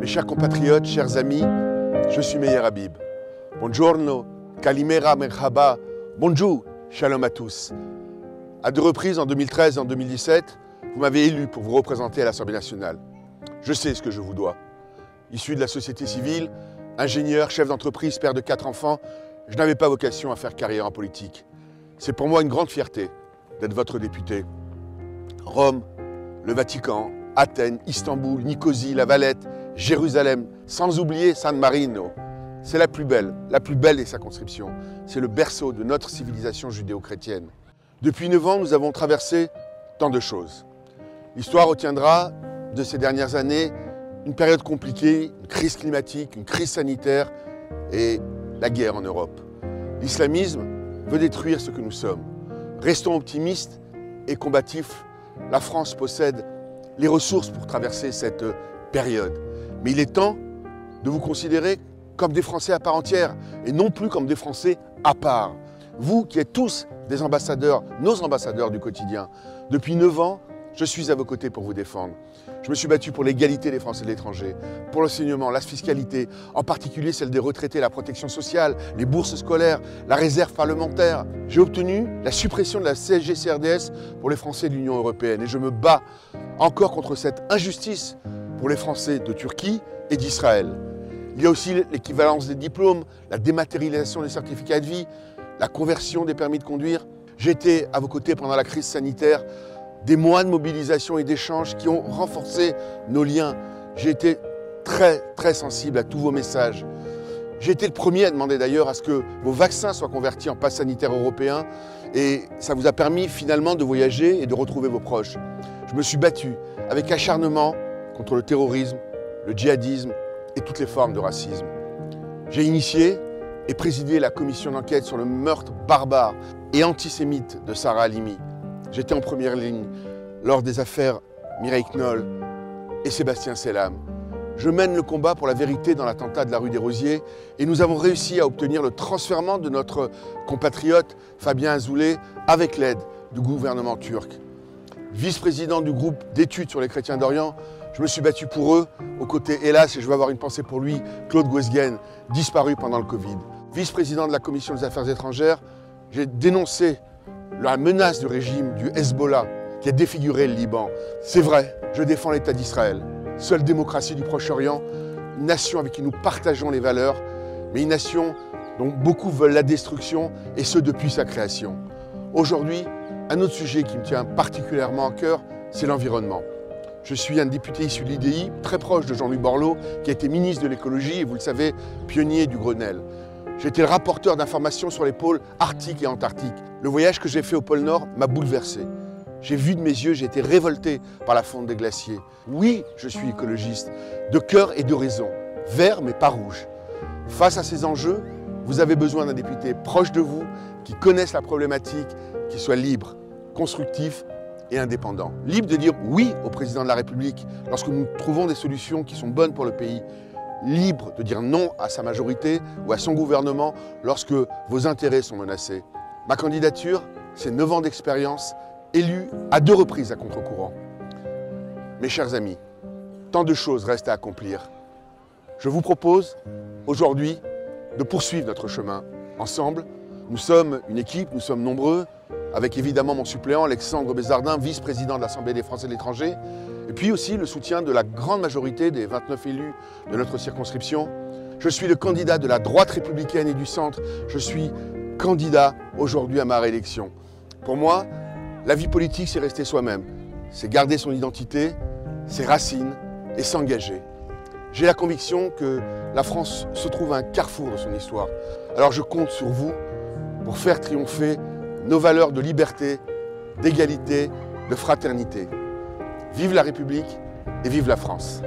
Mes chers compatriotes, chers amis, je suis Meyer Habib. Buongiorno, kalimera, merhaba, bonjour, shalom à tous. À deux reprises, en 2013 et en 2017, vous m'avez élu pour vous représenter à l'Assemblée nationale. Je sais ce que je vous dois. Issu de la société civile, ingénieur, chef d'entreprise, père de 4 enfants, je n'avais pas vocation à faire carrière en politique. C'est pour moi une grande fierté d'être votre député. Rome, le Vatican, Athènes, Istanbul, Nicosie, La Valette, Jérusalem, sans oublier San Marino. C'est la plus belle des circonscriptions. C'est le berceau de notre civilisation judéo-chrétienne. Depuis 9 ans, nous avons traversé tant de choses. L'histoire retiendra de ces dernières années une période compliquée, une crise climatique, une crise sanitaire et la guerre en Europe. L'islamisme veut détruire ce que nous sommes. Restons optimistes et combatifs. La France possède les ressources pour traverser cette période. Mais il est temps de vous considérer comme des Français à part entière et non plus comme des Français à part. Vous qui êtes tous des ambassadeurs, nos ambassadeurs du quotidien. Depuis 9 ans, je suis à vos côtés pour vous défendre. Je me suis battu pour l'égalité des Français de l'étranger, pour l'enseignement, la fiscalité, en particulier celle des retraités, la protection sociale, les bourses scolaires, la réserve parlementaire. J'ai obtenu la suppression de la CSG-CRDS pour les Français de l'Union européenne et je me bats encore contre cette injustice pour les Français de Turquie et d'Israël. Il y a aussi l'équivalence des diplômes, la dématérialisation des certificats de vie, la conversion des permis de conduire. J'ai été à vos côtés pendant la crise sanitaire, des mois de mobilisation et d'échanges qui ont renforcé nos liens. J'ai été très sensible à tous vos messages. J'ai été le premier à demander d'ailleurs à ce que vos vaccins soient convertis en pass sanitaire européen et ça vous a permis finalement de voyager et de retrouver vos proches. Je me suis battu avec acharnement contre le terrorisme, le djihadisme et toutes les formes de racisme. J'ai initié et présidé la commission d'enquête sur le meurtre barbare et antisémite de Sarah Halimi. J'étais en première ligne lors des affaires Mireille Knoll et Sébastien Selam. Je mène le combat pour la vérité dans l'attentat de la rue des Rosiers et nous avons réussi à obtenir le transfèrement de notre compatriote Fabien Azoulay avec l'aide du gouvernement turc. Vice-président du groupe d'études sur les chrétiens d'Orient, je me suis battu pour eux, aux côtés, hélas, et je veux avoir une pensée pour lui, Claude Guesguen, disparu pendant le Covid. Vice-président de la Commission des Affaires étrangères, j'ai dénoncé la menace du régime du Hezbollah qui a défiguré le Liban. C'est vrai, je défends l'État d'Israël, seule démocratie du Proche-Orient, une nation avec qui nous partageons les valeurs, mais une nation dont beaucoup veulent la destruction, et ce depuis sa création. Aujourd'hui, un autre sujet qui me tient particulièrement à cœur, c'est l'environnement. Je suis un député issu de l'IDI, très proche de Jean-Louis Borloo, qui a été ministre de l'écologie et vous le savez, pionnier du Grenelle. J'ai été le rapporteur d'informations sur les pôles arctiques et antarctiques. Le voyage que j'ai fait au pôle Nord m'a bouleversé. J'ai vu de mes yeux, j'ai été révolté par la fonte des glaciers. Oui, je suis écologiste, de cœur et de raison, vert mais pas rouge. Face à ces enjeux, vous avez besoin d'un député proche de vous, qui connaisse la problématique, qui soit libre, constructif et indépendant. Libre de dire oui au président de la République lorsque nous trouvons des solutions qui sont bonnes pour le pays. Libre de dire non à sa majorité ou à son gouvernement lorsque vos intérêts sont menacés. Ma candidature, c'est 9 ans d'expérience, élu à 2 reprises à contre-courant. Mes chers amis, tant de choses restent à accomplir. Je vous propose aujourd'hui de poursuivre notre chemin ensemble. Nous sommes une équipe, nous sommes nombreux, avec évidemment mon suppléant Alexandre Bézardin, vice-président de l'Assemblée des Français de l'étranger, et puis aussi le soutien de la grande majorité des 29 élus de notre circonscription. Je suis le candidat de la droite républicaine et du centre. Je suis candidat aujourd'hui à ma réélection. Pour moi, la vie politique, c'est rester soi-même. C'est garder son identité, ses racines et s'engager. J'ai la conviction que la France se trouve à un carrefour de son histoire. Alors je compte sur vous pour faire triompher nos valeurs de liberté, d'égalité, de fraternité. Vive la République et vive la France!